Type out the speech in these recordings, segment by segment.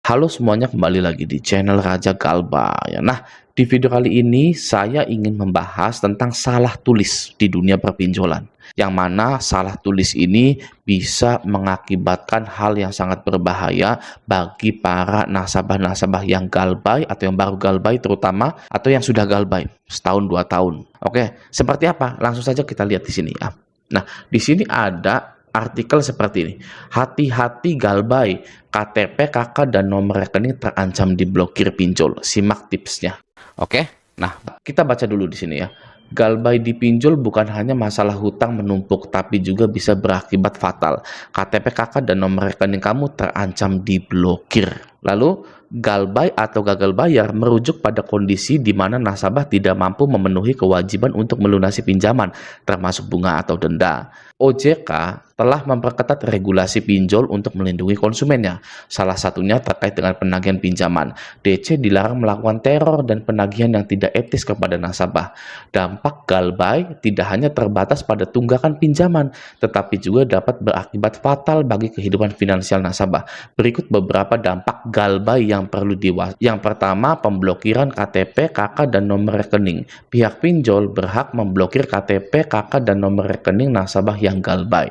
Halo semuanya, kembali lagi di channel Raja Galba ya. Nah, di video kali ini saya ingin membahas tentang salah tulis di dunia perpinjolan. Yang mana salah tulis ini bisa mengakibatkan hal yang sangat berbahaya bagi para nasabah-nasabah yang galbay atau yang baru galbay terutama, atau yang sudah galbay setahun 2 tahun. Oke, seperti apa? Langsung saja kita lihat di sini ya. Nah, di sini ada artikel seperti ini. Hati-hati galbay, KTP, KK, dan nomor rekening terancam diblokir pinjol. Simak tipsnya. Oke, nah kita baca dulu di sini ya. Galbay di pinjol bukan hanya masalah hutang menumpuk, tapi juga bisa berakibat fatal. KTP, KK, dan nomor rekening kamu terancam diblokir. Lalu, galbay atau gagal bayar merujuk pada kondisi di mana nasabah tidak mampu memenuhi kewajiban untuk melunasi pinjaman, termasuk bunga atau denda. OJK telah memperketat regulasi pinjol untuk melindungi konsumennya. Salah satunya terkait dengan penagihan pinjaman. DC dilarang melakukan teror dan penagihan yang tidak etis kepada nasabah. Dampak galbay tidak hanya terbatas pada tunggakan pinjaman, tetapi juga dapat berakibat fatal bagi kehidupan finansial nasabah. Berikut beberapa dampak galbay yang perlu diwaspadai. Yang pertama, pemblokiran KTP, KK, dan nomor rekening. Pihak pinjol berhak memblokir KTP, KK, dan nomor rekening nasabah yang galbay.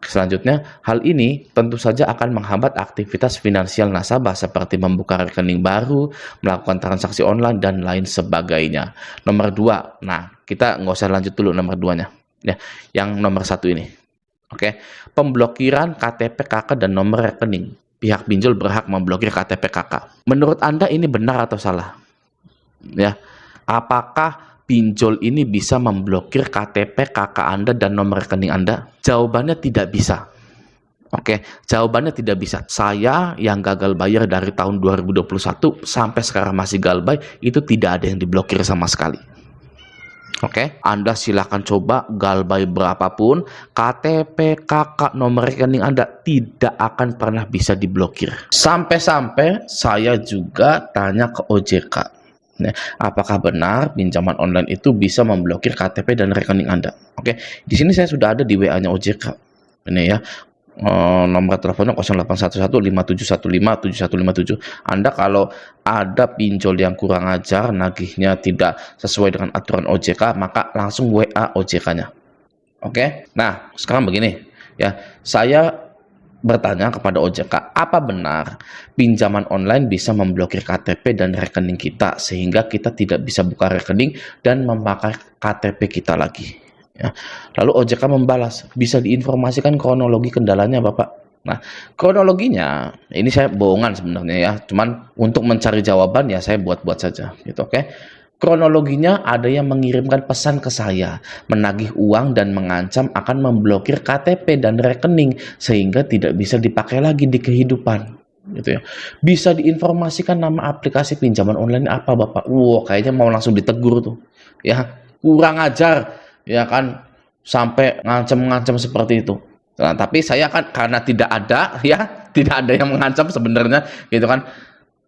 Selanjutnya, hal ini tentu saja akan menghambat aktivitas finansial nasabah seperti membuka rekening baru, melakukan transaksi online, dan lain sebagainya. Nomor 2, nah kita nggak usah lanjut dulu nomor 2-nya. Ya, yang nomor 1 ini. Oke, pemblokiran KTP, KK, dan nomor rekening. Pihak pinjol berhak memblokir KTP, KK. Menurut Anda ini benar atau salah? Ya, apakah pinjol ini bisa memblokir KTP, KK Anda, dan nomor rekening Anda? Jawabannya tidak bisa. Oke, jawabannya tidak bisa. Saya yang gagal bayar dari tahun 2021 sampai sekarang masih galbay, itu tidak ada yang diblokir sama sekali. Oke, Anda silakan coba galbay berapapun, KTP, KK, nomor rekening Anda tidak akan pernah bisa diblokir. Sampai-sampai saya juga tanya ke OJK. Apakah benar pinjaman online itu bisa memblokir KTP dan rekening Anda? Oke, di sini saya sudah ada di WA-nya OJK. Ini ya, nomor teleponnya 081157157157. Anda kalau ada pinjol yang kurang ajar, nagihnya tidak sesuai dengan aturan OJK, maka langsung WA OJK-nya. Oke, nah sekarang begini ya, saya bertanya kepada OJK, apa benar pinjaman online bisa memblokir KTP dan rekening kita sehingga kita tidak bisa buka rekening dan memakai KTP kita lagi? Ya. Lalu OJK membalas, bisa diinformasikan kronologi kendalanya Bapak. Nah, kronologinya ini saya bohongan sebenarnya ya, cuman untuk mencari jawaban ya saya buat-buat saja gitu, oke? Kronologinya ada yang mengirimkan pesan ke saya, menagih uang dan mengancam akan memblokir KTP dan rekening sehingga tidak bisa dipakai lagi di kehidupan. Gitu ya. Bisa diinformasikan nama aplikasi pinjaman online apa Bapak? Wow, kayaknya mau langsung ditegur tuh. Ya, kurang ajar ya kan, sampai ngancam-ngancam seperti itu. Nah, tapi saya kan karena tidak ada ya, tidak ada yang mengancam sebenarnya gitu kan.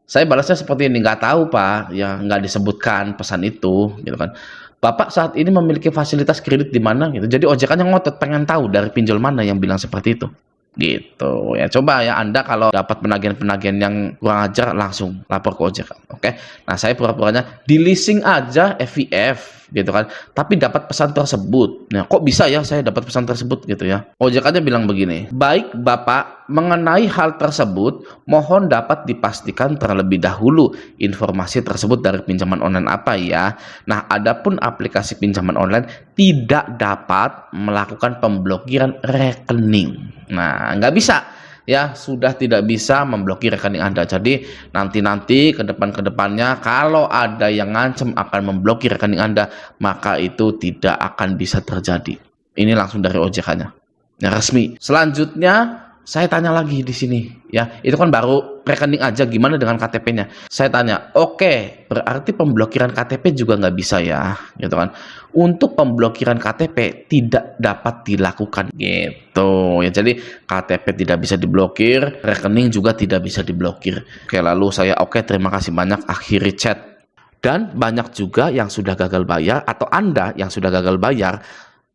Saya balasnya seperti ini, nggak tahu Pak, ya nggak disebutkan pesan itu, gitu kan. Bapak saat ini memiliki fasilitas kredit di mana, gitu. Jadi OJK-nya ngotot pengen tahu dari pinjol mana yang bilang seperti itu, gitu. Ya coba ya Anda kalau dapat penagihan-penagihan yang kurang ajar langsung lapor ke OJK, oke? Nah saya pura-puranya di leasing aja FIF, gitu kan. Tapi dapat pesan tersebut. Nah kok bisa ya saya dapat pesan tersebut gitu ya? OJK-nya bilang begini, baik Bapak, mengenai hal tersebut, mohon dapat dipastikan terlebih dahulu informasi tersebut dari pinjaman online apa ya. Nah, adapun aplikasi pinjaman online tidak dapat melakukan pemblokiran rekening. Nah, nggak bisa. Ya, sudah tidak bisa memblokir rekening Anda. Jadi, nanti ke depannya kalau ada yang ngancem akan memblokir rekening Anda, maka itu tidak akan bisa terjadi. Ini langsung dari OJK-nya. Ya, resmi. Selanjutnya, saya tanya lagi di sini ya, itu kan baru rekening aja, gimana dengan KTP-nya? Saya tanya, oke, berarti pemblokiran KTP juga nggak bisa ya, gitu kan? Untuk pemblokiran KTP tidak dapat dilakukan, gitu ya. Jadi KTP tidak bisa diblokir, rekening juga tidak bisa diblokir. Oke, lalu saya terima kasih banyak, akhiri chat. Dan banyak juga yang sudah gagal bayar, atau Anda yang sudah gagal bayar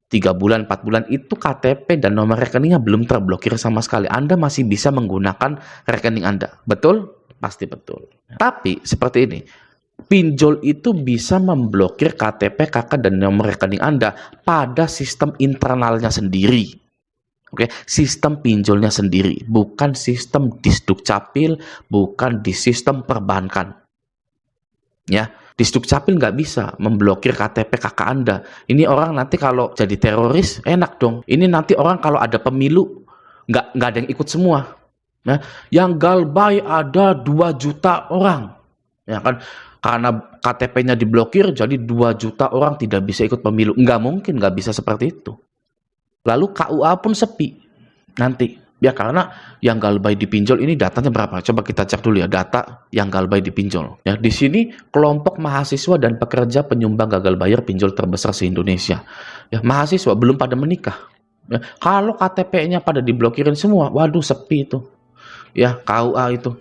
3 bulan, 4 bulan, itu KTP dan nomor rekeningnya belum terblokir sama sekali. Anda masih bisa menggunakan rekening Anda. Betul? pasti betul. Tapi seperti ini, pinjol itu bisa memblokir KTP, KK, dan nomor rekening Anda pada sistem internalnya sendiri. Oke, sistem pinjolnya sendiri, bukan sistem di Dukcapil, bukan di sistem perbankan. Ya, di Dukcapil nggak bisa memblokir KTP KK Anda. Ini orang nanti kalau jadi teroris enak dong. Ini nanti orang kalau ada pemilu nggak ada yang ikut semua. Ya, yang galbay ada 2 juta orang, ya kan? Karena KTP-nya diblokir, jadi 2 juta orang tidak bisa ikut pemilu. Nggak mungkin, nggak bisa seperti itu. Lalu KUA pun sepi nanti. Ya karena yang galbay dipinjol ini datanya berapa? Coba kita cek dulu ya data yang galbay dipinjol. Ya di sini kelompok mahasiswa dan pekerja penyumbang gagal bayar pinjol terbesar se-Indonesia. Ya mahasiswa belum pada menikah. Ya, kalau KTP-nya pada diblokirin semua, waduh sepi itu. Ya KUA itu.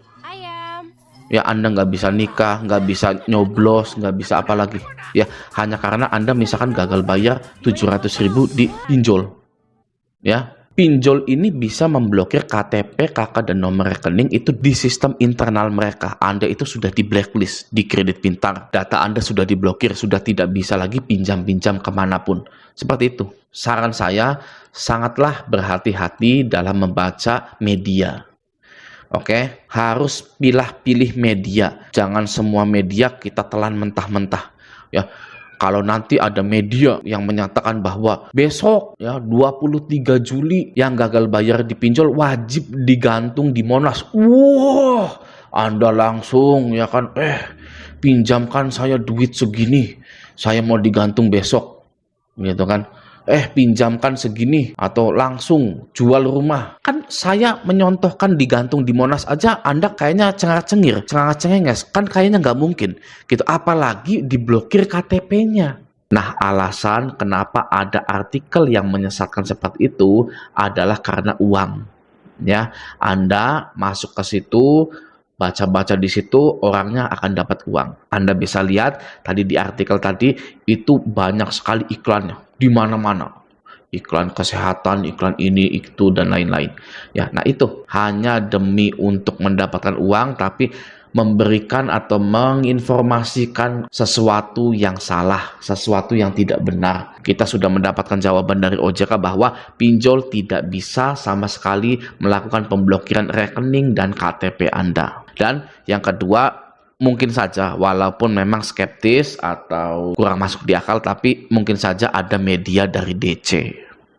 Ya Anda nggak bisa nikah, nggak bisa nyoblos, nggak bisa apa lagi. Ya hanya karena Anda misalkan gagal bayar 700.000 di pinjol. Ya, pinjol ini bisa memblokir KTP, KK, dan nomor rekening itu di sistem internal mereka. Anda itu sudah di blacklist di Kredit Pintar. Data Anda sudah diblokir, sudah tidak bisa lagi pinjam-pinjam kemanapun. Seperti itu. Saran saya, sangatlah berhati-hati dalam membaca media. Oke, harus pilih media. Jangan semua media kita telan mentah-mentah. Ya, kalau nanti ada media yang menyatakan bahwa besok ya 23 Juli yang gagal bayar dipinjol wajib digantung di Monas. Wah, Anda langsung ya kan, pinjamkan saya duit segini, saya mau digantung besok, gitu kan. Pinjamkan segini atau langsung jual rumah. Kan saya menyontohkan digantung di Monas aja Anda kayaknya cengar-cengir, cengenges. Kan kayaknya nggak mungkin gitu, apalagi diblokir KTP-nya. Nah, alasan kenapa ada artikel yang menyesatkan seperti itu adalah karena uang. Ya, Anda masuk ke situ, baca-baca di situ, orangnya akan dapat uang. Anda bisa lihat tadi di artikel tadi itu banyak sekali iklannya di mana-mana. Iklan kesehatan, iklan ini, itu, dan lain-lain. Ya, nah itu hanya demi untuk mendapatkan uang, tapi memberikan atau menginformasikan sesuatu yang salah, sesuatu yang tidak benar. Kita sudah mendapatkan jawaban dari OJK bahwa pinjol tidak bisa sama sekali melakukan pemblokiran rekening dan KTP Anda. Dan yang kedua, mungkin saja walaupun memang skeptis atau kurang masuk di akal, tapi mungkin saja ada media dari DC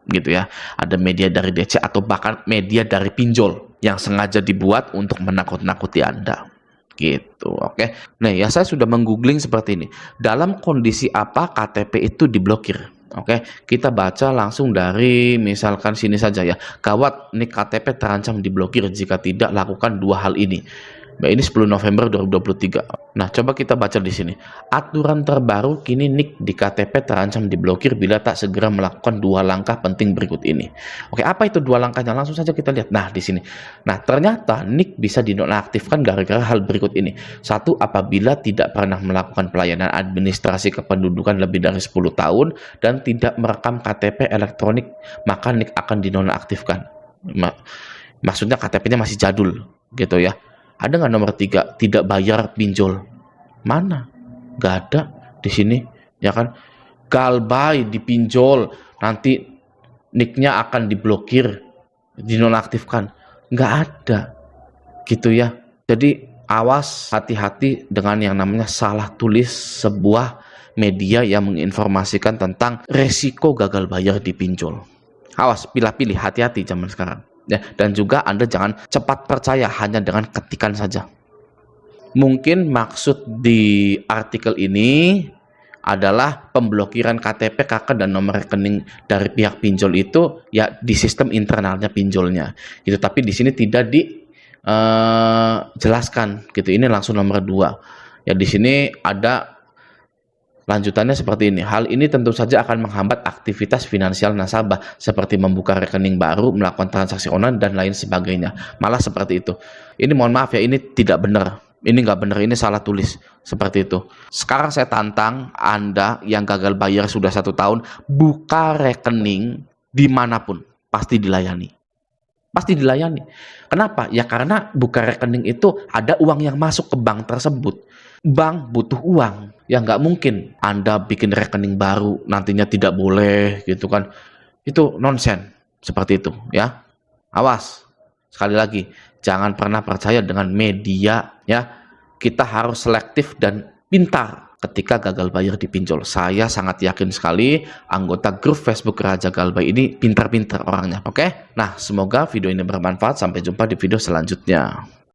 gitu ya, ada media dari DC atau bahkan media dari pinjol yang sengaja dibuat untuk menakut-nakuti Anda gitu. Oke, nah ya saya sudah menggoogling seperti ini, dalam kondisi apa KTP itu diblokir. Oke, kita baca langsung dari misalkan sini saja ya, gawat nih KTP terancam diblokir jika tidak lakukan 2 hal ini. Nah, ini 10 November 2023. Nah, coba kita baca di sini. Aturan terbaru kini NIK di KTP terancam diblokir bila tak segera melakukan 2 langkah penting berikut ini. Oke, apa itu 2 langkahnya? Langsung saja kita lihat. Nah, di sini. Nah, ternyata NIK bisa dinonaktifkan gara-gara hal berikut ini. 1. Apabila tidak pernah melakukan pelayanan administrasi kependudukan lebih dari 10 tahun dan tidak merekam KTP elektronik, maka NIK akan dinonaktifkan. Maksudnya KTP-nya masih jadul, gitu ya. Ada nggak nomor 3, tidak bayar pinjol? Mana? Nggak ada di sini, ya kan? Galbay dipinjol, nanti nicknya akan diblokir, dinonaktifkan. Nggak ada, gitu ya. Jadi awas, hati-hati dengan yang namanya salah tulis sebuah media yang menginformasikan tentang resiko gagal bayar dipinjol. Awas, pilih-pilih, hati-hati zaman sekarang. Ya, dan juga Anda jangan cepat percaya hanya dengan ketikan saja. Mungkin maksud di artikel ini adalah pemblokiran KTP, KK, dan nomor rekening dari pihak pinjol itu ya di sistem internalnya pinjolnya gitu. Tapi di sini tidak dijelaskan gitu. Ini langsung nomor 2. Ya di sini ada lanjutannya seperti ini. Hal ini tentu saja akan menghambat aktivitas finansial nasabah seperti membuka rekening baru, melakukan transaksi online, dan lain sebagainya. Malah seperti itu. Ini mohon maaf ya, ini tidak benar. Ini nggak benar, ini salah tulis. Seperti itu. Sekarang saya tantang Anda yang gagal bayar sudah 1 tahun, buka rekening dimanapun. Pasti dilayani. pasti dilayani. Kenapa? Ya karena buka rekening itu ada uang yang masuk ke bank tersebut. Bank butuh uang. Ya nggak mungkin Anda bikin rekening baru nantinya tidak boleh gitu kan. Itu nonsen seperti itu ya. Awas. Sekali lagi, jangan pernah percaya dengan media ya. Kita harus selektif dan pintar ketika gagal bayar di pinjol. Saya sangat yakin sekali anggota grup Facebook Raja Galbay ini pintar-pintar orangnya. Oke? Nah, semoga video ini bermanfaat. Sampai jumpa di video selanjutnya.